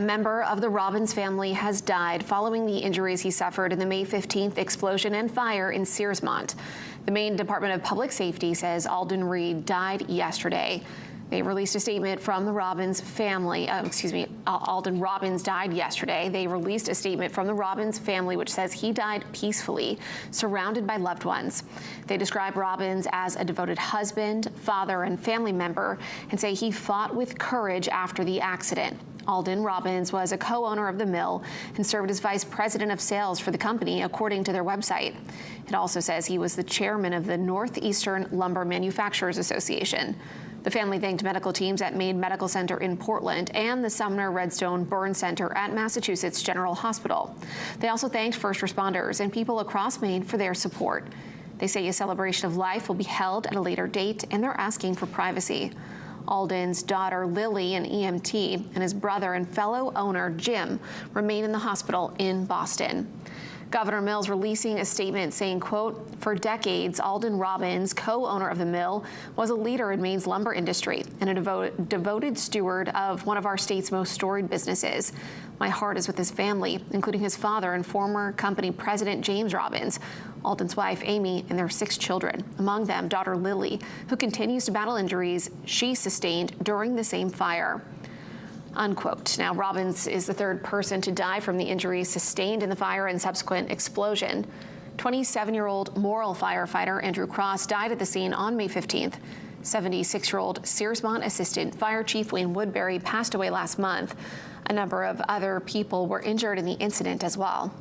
A member of the Robbins family has died following the injuries he suffered in the May 15th explosion and fire in Searsmont. The Maine Department of Public Safety says Alden Reed died yesterday. They released a statement from the Robbins family. Alden Robbins died yesterday. They released a statement from the Robbins family which says he died peacefully, surrounded by loved ones. They describe Robbins as a devoted husband, father, and family member, and say he fought with courage after the accident. Alden Robbins was a co-owner of the mill and served as vice president of sales for the company, according to their website. It also says he was the chairman of the Northeastern Lumber Manufacturers Association. The family thanked medical teams at Maine Medical Center in Portland and the Sumner Redstone Burn Center at Massachusetts General Hospital. They also thanked first responders and people across Maine for their support. They say a celebration of life will be held at a later date, and they're asking for privacy. Alden's daughter, Lily, an EMT, and his brother and fellow owner, Jim, remain in the hospital in Boston. Governor Mills releasing a statement saying, quote, "For decades, Alden Robbins, co-owner of the mill, was a leader in Maine's lumber industry and a devoted steward of one of our state's most storied businesses. My heart is with his family, including his father and former company president James Robbins, Alden's wife Amy, and their 6 children, among them daughter Lily, who continues to battle injuries she sustained during the same fire." Unquote. Now, Robbins is the 3rd person to die from the injuries sustained in the fire and subsequent explosion. 27-year-old Morrill firefighter Andrew Cross died at the scene on May 15th. 76-year-old Searsmont Assistant Fire Chief Wayne Woodbury passed away last month. A number of other people were injured in the incident as well.